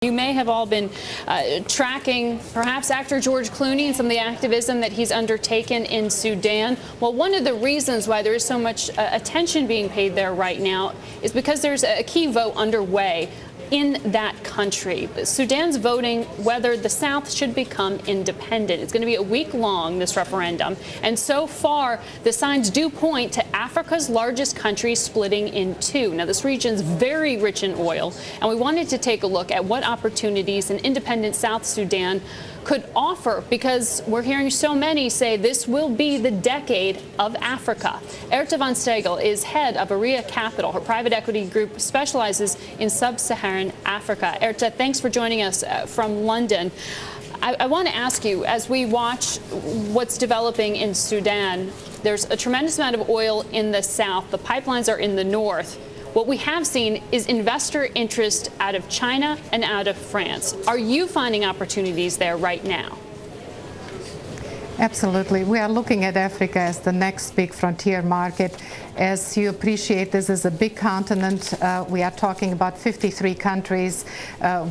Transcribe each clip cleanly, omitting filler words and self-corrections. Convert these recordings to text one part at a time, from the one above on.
You may have all been tracking, perhaps actor George Clooney and some of the activism that he's undertaken in Sudan. Well, one of the reasons why there is so much attention being paid there right now is because there's a key vote underway in that country. Sudan's voting whether the South should become independent. It's going to be a week long, this referendum. And so far, the signs do point to Africa's largest country splitting in two. Now, this region's very rich in oil, and we wanted to take a look at what opportunities an independent South Sudan could offer, because we're hearing so many say this will be the decade of Africa. Herta von Stiegel is head of Ariya Capital. Her private equity group specializes in Sub-Saharan Africa. Herta, thanks for joining us from London. I want to ask you, as we watch what's developing in Sudan, there's a tremendous amount of oil in the south. The pipelines are in the north. What we have seen is investor interest out of China and out of France. Are you finding opportunities there right now? Absolutely. We are looking at Africa as the next big frontier market. As you appreciate, this is a big continent. We are talking about 53 countries,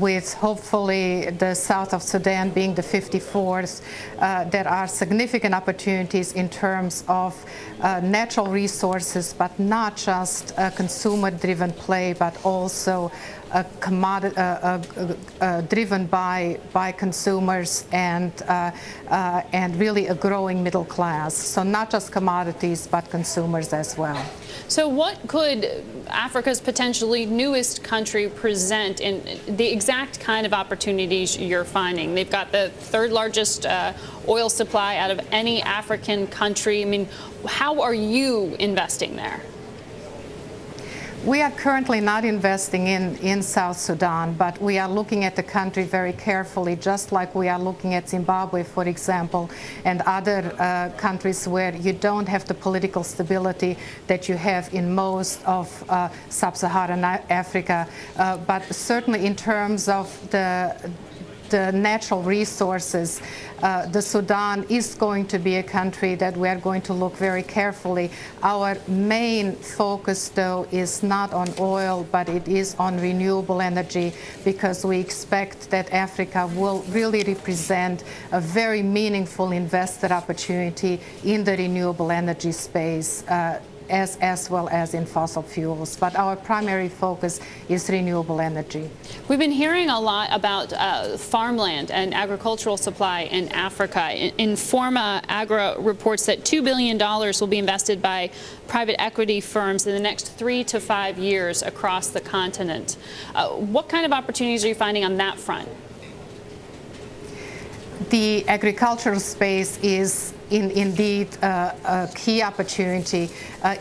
with hopefully the south of Sudan being the 54th. There are significant opportunities in terms of natural resources, but not just a consumer-driven play, but also a commodity driven by consumers and really a growing middle class. So not just commodities, but consumers as well. So what could Africa's potentially newest country present in the exact kind of opportunities you're finding? They've got the third largest oil supply out of any African country. I mean, how are you investing there? We are currently not investing in South Sudan, but we are looking at the country very carefully, just like we are looking at Zimbabwe, for example, and other countries where you don't have the political stability that you have in most of Sub-Saharan Africa. But certainly in terms of the natural resources, the Sudan is going to be a country that we are going to look very carefully. Our main focus, though, is not on oil, but it is on renewable energy, because we expect that Africa will really represent a very meaningful investor opportunity in the renewable energy space, as well as in fossil fuels. But our primary focus is renewable energy. We've been hearing a lot about farmland and agricultural supply in Africa. Informa Agro reports that $2 billion will be invested by private equity firms in the next 3 to 5 years across the continent. What kind of opportunities are you finding on that front? The agricultural space is indeed a key opportunity.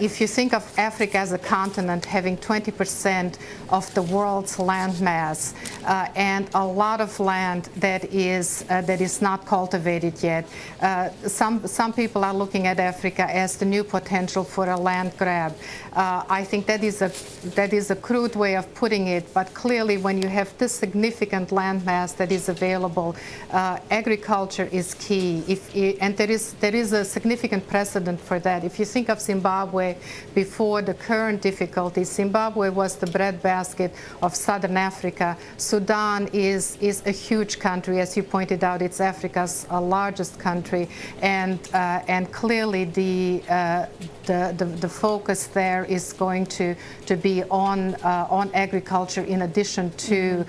If you think of Africa as a continent having 20% of the world's land mass, and a lot of land that is not cultivated yet, some people are looking at Africa as the new potential for a land grab. I think that is a crude way of putting it, but clearly when you have this significant land mass that is available, agriculture is key. And there is a significant precedent for that. If you think of Zimbabwe before the current difficulties, Zimbabwe was the breadbasket of Southern Africa. Sudan is a huge country, as you pointed out. It's Africa's largest country, and clearly the focus there is going to be on agriculture in addition to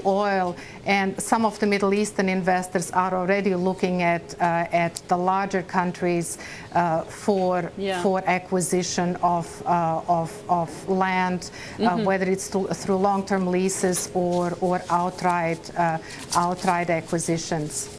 oil. And some of the Middle Eastern investors are already looking at the larger countries for acquisition of land, whether it's through long-term leases or outright acquisitions.